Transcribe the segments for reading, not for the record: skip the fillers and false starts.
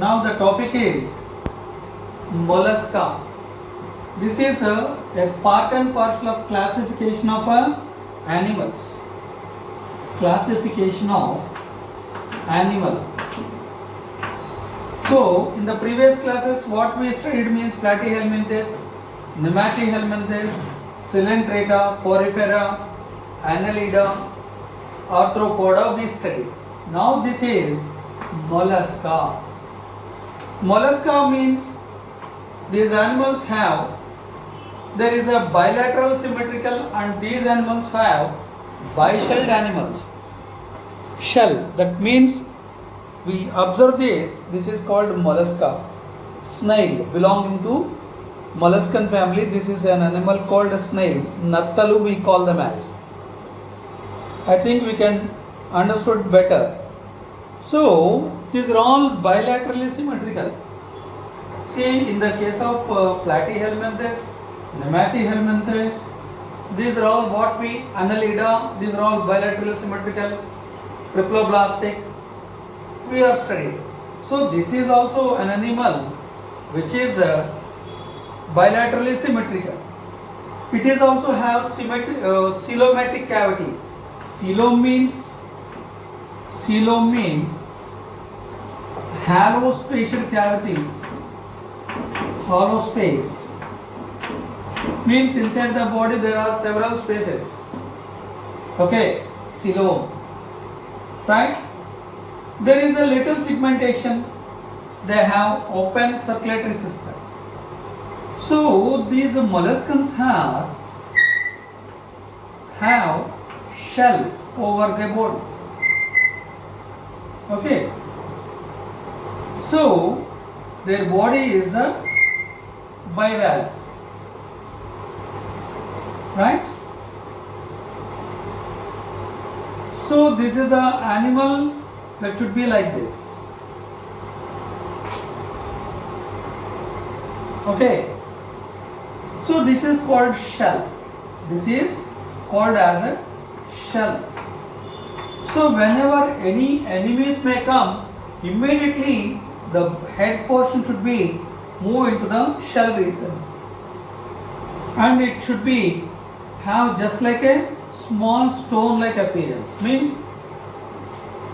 Now the topic is mollusca. This is a part and parcel of classification of animals. Classification of animal. So in the previous classes what we studied means Platyhelminthes, Nematohelminthes, Coelenterata, Porifera, Annelida, Arthropoda we studied. Now this is mollusca. Mollusca means these animals have, there is a bilateral symmetrical and these animals have bishelled animals. Shell, that means we observe this is called mollusca. Snail belonging to molluscan family. This is an animal called a snail. Nattalu we call them as. I think we can understood better. So these are all bilaterally symmetrical. See, in the case of Platyhelminthes, Nematohelminthes, these are all what we Annelida, these are all bilaterally symmetrical, triploblastic, we have studied. So this is also an animal which is bilaterally symmetrical. It is also have coelomatic cavity. Coelom means hollow spatial cavity. Hollow space means inside the body there are several spaces. Okay, coelom, right? There is a little segmentation. They have open circulatory system. So these molluscans have shell over their body. Okay. So their body is a bivalve, right? So this is the animal that should be like this. Okay. So this is called shell. This is called as a shell. So whenever any enemies may come, immediately the head portion should be moved into the shell region, and it should be have just like a small stone like appearance. Means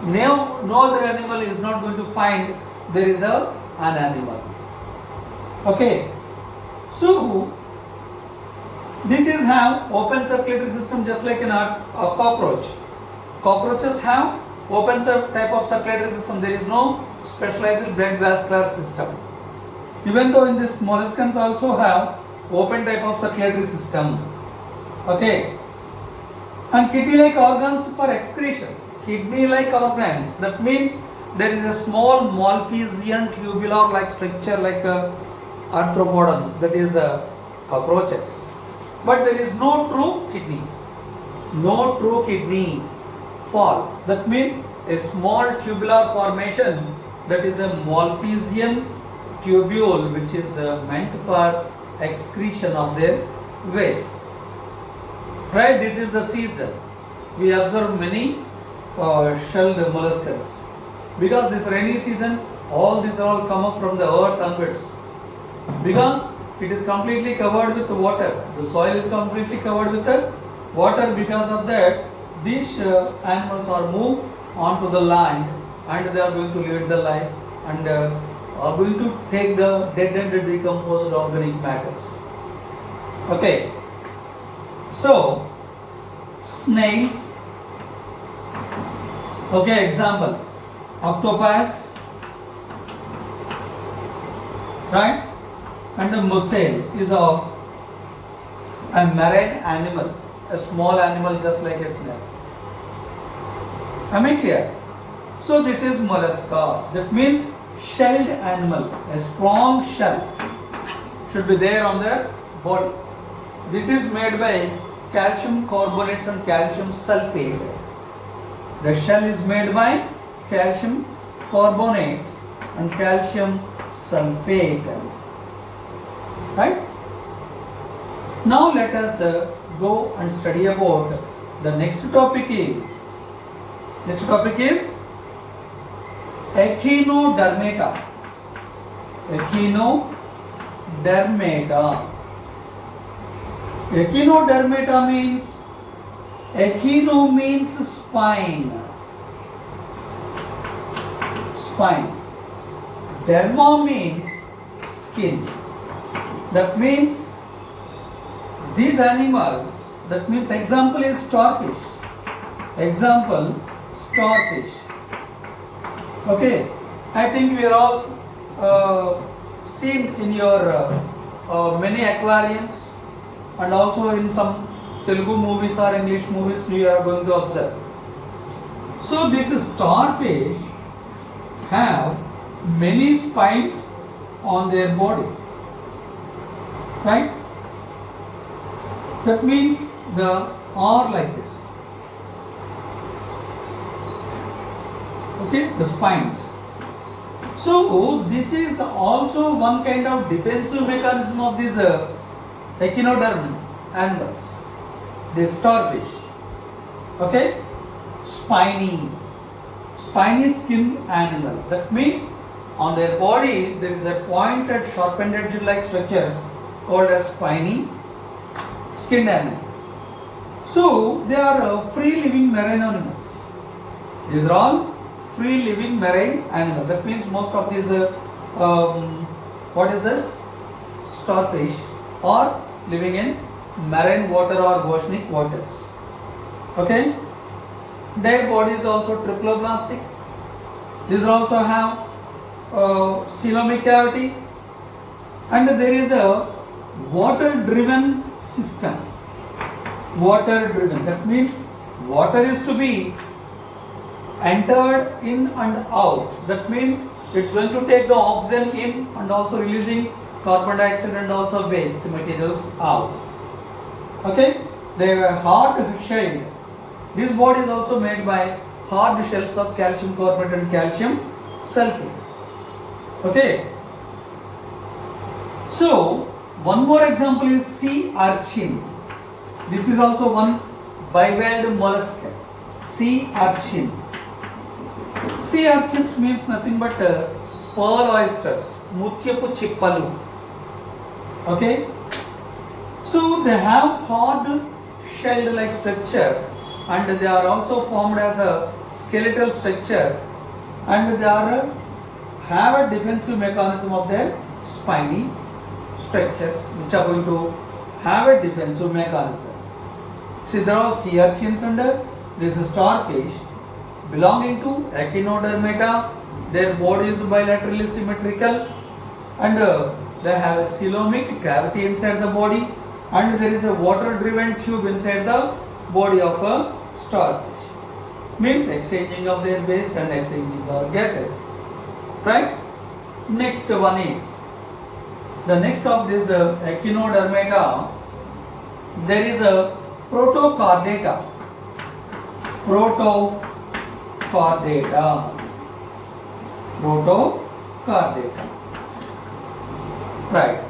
no other animal is not going to find there is an animal. Okay. So this is have open circulatory system just like a cockroach. Cockroaches have open type of circulatory system. There is no specialized blood vascular system. Even though in this molluscans also have open type of circulatory system. Okay. And kidney-like organs for excretion. Kidney-like organs. That means there is a small Malpighian tubular-like structure like arthropods. That is cockroaches. But there is no true kidney. No true kidney. False. That means a small tubular formation, that is a Malpighian tubule which is meant for excretion of their waste. Right? This is the season. We observe many shelled molluscans. Because this rainy season, all these all come up from the earth onwards. Because it is completely covered with water. The soil is completely covered with the water. Because of that, these animals are moved onto the land and they are going to lead the life and are going to take the dead and decomposed organic matters. Okay. So, snails. Okay, example. Octopus. Right? And the mussel is a marine animal. A small animal just like a snail. Am I clear? So this is mollusca. That means shelled animal. A strong shell should be there on their body. This is made by calcium carbonates and calcium sulfate. The shell is made by calcium carbonates and calcium sulfate. Right? Now let us go and study about the next topic is Echinodermata. Echinodermata. Echinodermata means, echino means spine. Spine. Derma means skin. That means these animals, that means example is starfish. Example, starfish. Okay, I think we are all seen in your many aquariums, and also in some Telugu movies or English movies we are going to observe. So this starfish have many spines on their body, right? That means the are like this. Okay, the spines. So this is also one kind of defensive mechanism of these echinoderm animals, the starfish. Okay, spiny skin animal. That means on their body there is a pointed, sharpened edge-like structures called as spiny skin animal. So they are free living marine animals. These are all free living marine animals. That means most of these what is this? Starfish are living in marine water or oceanic waters. Okay. Their body is also triploblastic. These also have coelomic cavity, and there is a water-driven system. Water-driven. That means water is to be entered in and out. That means it's going to take the oxygen in and also releasing carbon dioxide and also waste materials out. Okay, they are hard shell. This body is also made by hard shells of calcium carbonate and calcium sulfate. Okay. So one more example is sea urchin. This is also one bivalve mollusk. Sea urchin. Sea urchins means nothing but pearl oysters, mutyapu chippalu. Okay. So they have hard shell-like structure, and they are also formed as a skeletal structure, and they are have a defensive mechanism of their spiny structures, which are going to have a defensive mechanism. See, there are sea urchins and this is starfish belonging to Echinodermata. Their body is bilaterally symmetrical, and they have a coelomic cavity inside the body, and there is a water-driven tube inside the body of a starfish. Means exchanging of their waste and exchanging their gases. Right? Next one is the next of this Echinodermata. There is a Protocardata. Protocardata. Right.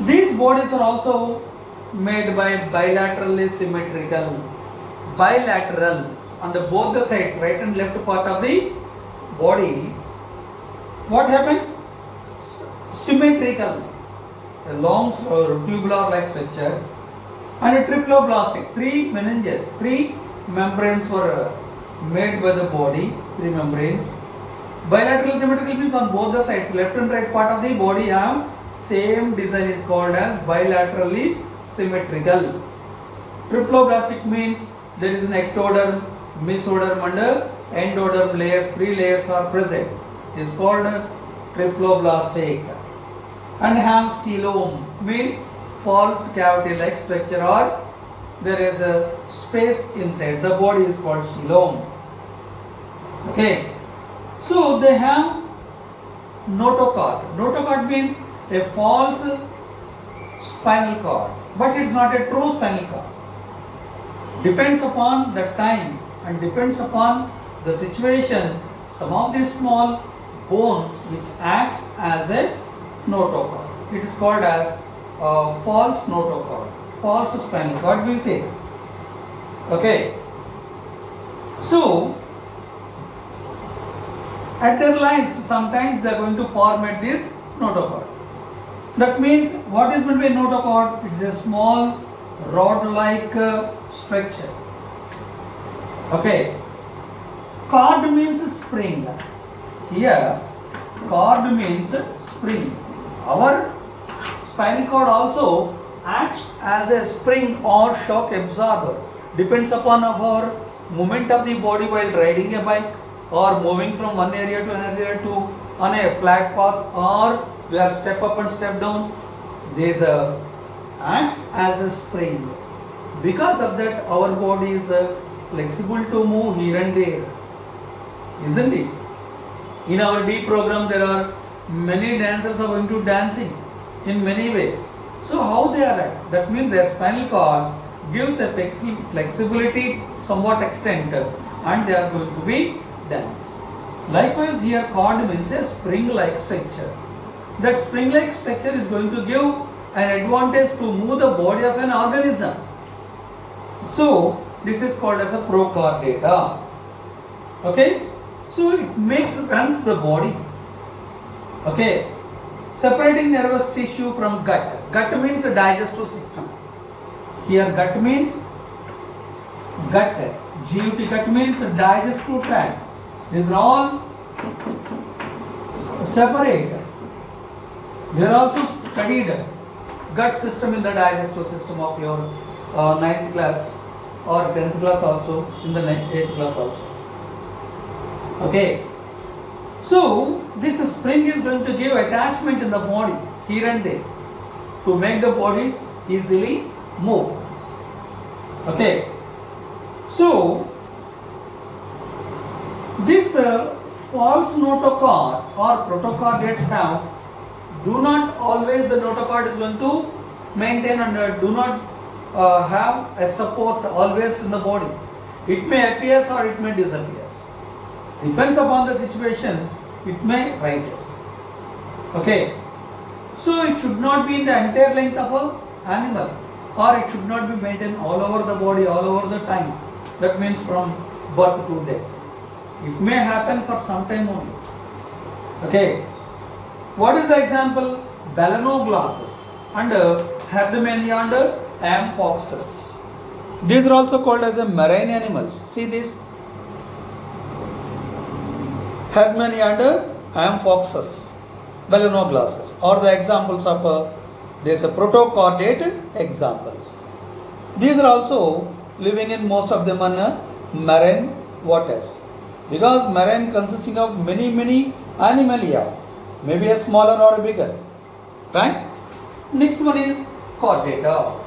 These bodies are also made by bilaterally symmetrical. Bilateral on the both the sides, right and left part of the body. What happened? Symmetrical. A long tubular-like structure, and a triploblastic. Three meninges, three membranes were made by the body. Three membranes. Bilateral symmetrical means on both the sides, left and right part of the body have same design, is called as bilaterally symmetrical. Triploblastic means there is an ectoderm, mesoderm and endoderm layers. Three layers are present. It is called triploblastic. And have coelom means false cavity like structure, or there is a space inside the body, is called coelom. Okay. So they have notochord. Notochord means a false spinal cord, but it's not a true spinal cord. Depends upon the time and depends upon the situation. Some of these small bones which acts as a notochord. It is called as false notochord, false spinal cord, we say. Okay. So at their lines, sometimes they are going to form at this notochord. That means what is going to be a notochord? It is a small rod-like structure. Okay. Cord means spring. Here, cord means spring. Our spinal cord also acts as a spring or shock absorber. Depends upon our movement of the body while riding a bike or moving from one area to another area to on a flat path, or we are step up and step down. This acts as a spring. Because of that, our body is flexible to move here and there, isn't it? In our D program, there are many dancers are going to dancing in many ways. So how they are at? That means their spinal cord gives a flexibility somewhat extent, and they are going to be dance. Likewise, here cord means a spring-like structure. That spring-like structure is going to give an advantage to move the body of an organism. So this is called as a prochordata. Okay. So it runs the body. Okay. Separating nervous tissue from gut. Gut means the digestive system. Here gut means gut. GUT, gut means digestive tract. These are all separate. We are also studied gut system in the digestive system of your 9th class or 10th class, also in the 8th class also. Okay. So this spring is going to give attachment in the body here and there to make the body easily move. Okay. So this false notochord or protochordates have, do not always the notochord is going to maintain and do not have a support always in the body. It may appear or it may disappear. Depends upon the situation, it may rises. Okay. So it should not be in the entire length of an animal, or it should not be maintained all over the body, all over the time. That means from birth to death. It may happen for some time only. Okay. What is the example? Balanoglossus and Herdmania and Amphoxus. These are also called as a marine animals. See this? Herdmania and Amphoxus, Balanoglossus, or the examples of these protochordate examples. These are also living in most of them on marine waters, because marine consisting of many animalia, maybe a smaller or a bigger, right? Next one is chordata.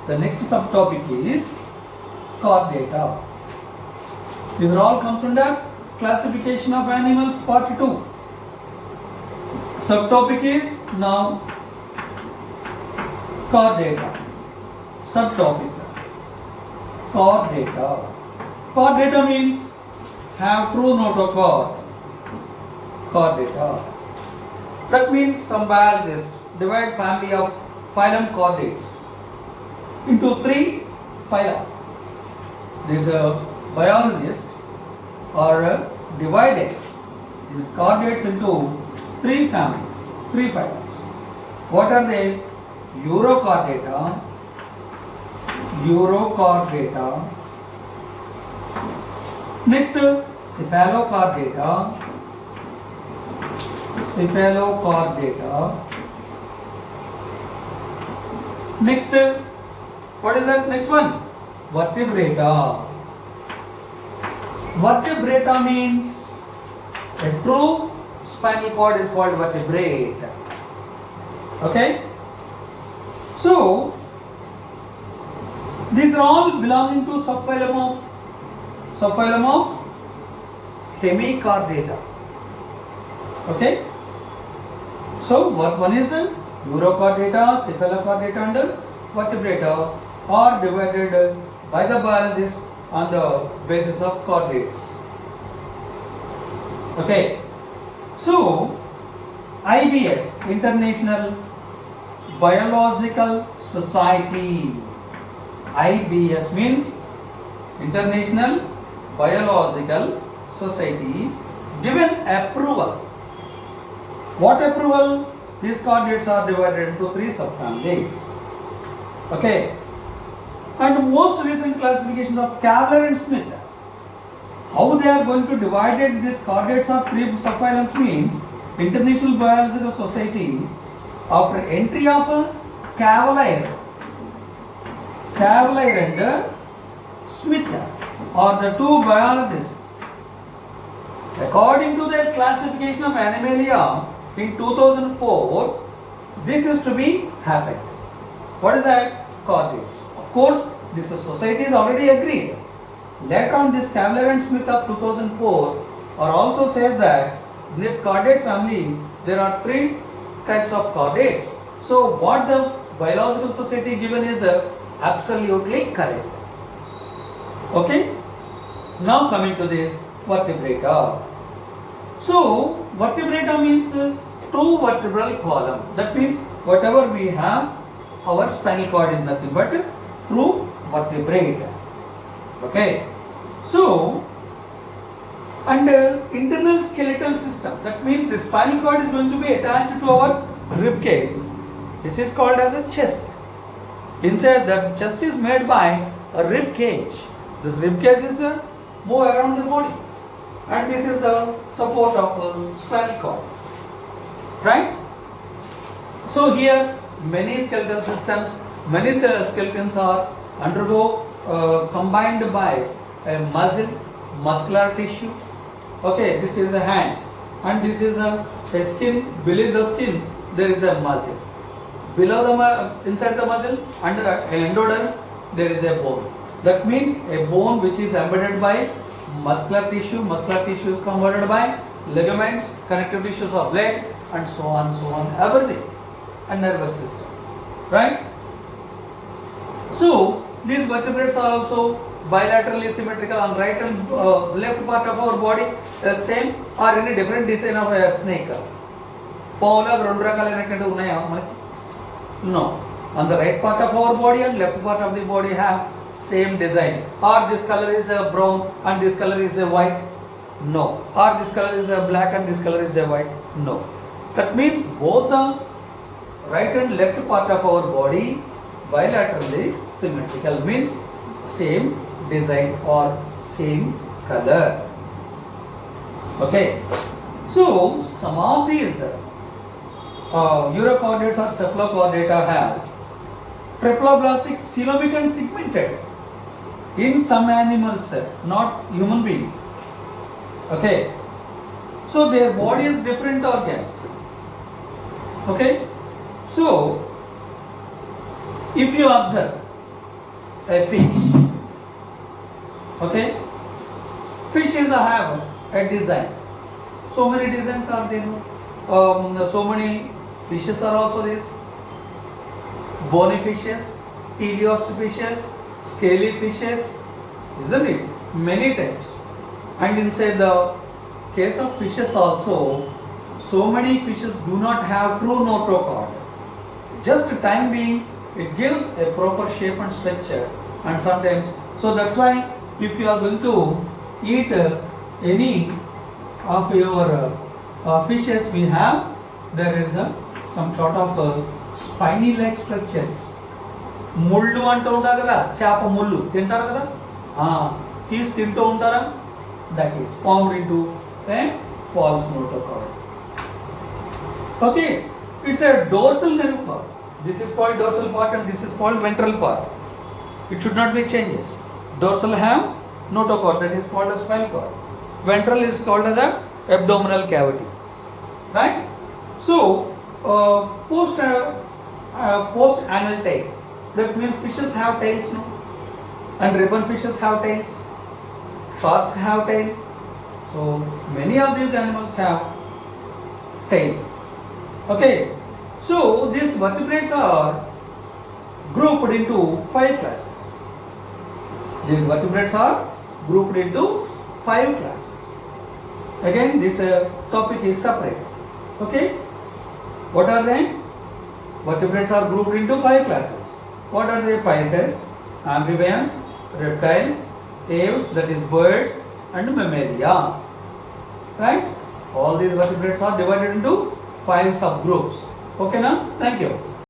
The next subtopic is chordata. These are all comes under classification of animals part 2. Subtopic is now chordata. Subtopic chordata. Chordata means have true notochord. Chordata. That means some biologists divide family of phylum chordates into 3 phyla. There is a biologist are divided these chordates into 3 families, 3 phylums. What are they? Urochordata, next cephalochordata, next what is that next one? Vertebrata. Vertebrata means a true spinal cord is called vertebrate. Okay. So these are all belonging to subphylum of Hemichordata. Okay. So one is Urochordata, Cephalochordata and Vertebrata are divided by the biologists on the basis of chordates. Okay. So IBS, International Biological Society. IBS means International Biological Society given approval. What approval? These chordates are divided into 3 subfamilies. Okay. And most recent classifications of Kavler and Smith, how they are going to divide these chordates of 3 subphylums means International Biological Society, after entry of Kavler and Smith are the 2 biologists. According to their classification of Animalia in 2004, this is to be happened. What is that? Chordates. Of course, this society is already agreed. Later on, this Kavler and Smith of 2004 are also says that in the chordate family there are 3 types of chordates. So what the Biological Society given is absolutely correct. Okay. Now coming to this vertebrata. So vertebrata means 2 vertebral column. That means whatever we have, our spinal cord is nothing but true vertebrate. Okay. So, and internal skeletal system. That means the spinal cord is going to be attached to our rib cage. This is called as a chest. Inside that chest is made by a rib cage. This rib cage is move around the body, and this is the support of spinal cord. Right? So here many skeletal systems, many skeletons are undergo combined by a muscular tissue. Okay, this is a hand, and this is a skin. Below the skin there is a muscle. Below the inside the muscle, under endoderm, there is a bone. That means a bone which is embedded by muscular tissue. Muscular tissue is converted by ligaments, connective tissues of leg, and so on, everything, and nervous system. Right? So these vertebrates are also bilaterally symmetrical on right and left part of our body, the same or in a different design of a snake. No. On the right part of our body and left part of the body have same design. Or this color is brown and this color is white. No. Or this color is black and this color is white. No. That means both the right and left part of our body bilaterally symmetrical, means same design or same color. Okay. So some of these urochordates or cephalochordata have triploblastic, coelomic and segmented in some animals, not human beings. Okay. So their body is different organs. Okay. So if you observe a fish, okay, fishes have a design. So many designs are there. So many fishes are also there. Bony fishes, teleost fishes, scaly fishes, isn't it? Many types. And inside the case of fishes also, so many fishes do not have true notochord. Just time being, it gives a proper shape and structure, and sometimes, so that's why if you are going to eat any of your fishes we have, there is some sort of spiny like structures. ముళ్ళు అంటూ ఉంటారు కదా, చేప ముళ్ళు తింటారు కదా, తీసి తింటూ ఉంటారా, that is formed into a false notochord. Okay, it's a dorsal nerve part. This is called dorsal part and this is called ventral part. It should not be changes. Dorsal have notochord, that is called a spinal cord. Ventral is called as a abdominal cavity. Right? So post anal tail. That means fishes have tails, no? And ribbon fishes have tails. Sharks have tail. So many of these animals have tail. Okay. So these vertebrates are grouped into 5 classes. These vertebrates are grouped into 5 classes. Again, this topic is separate. Okay. What are they? Vertebrates are grouped into 5 classes. What are they? Pisces, amphibians, reptiles, aves, that is birds, and mammalia. right? All these vertebrates are divided into 5 subgroups. Okay, now thank you.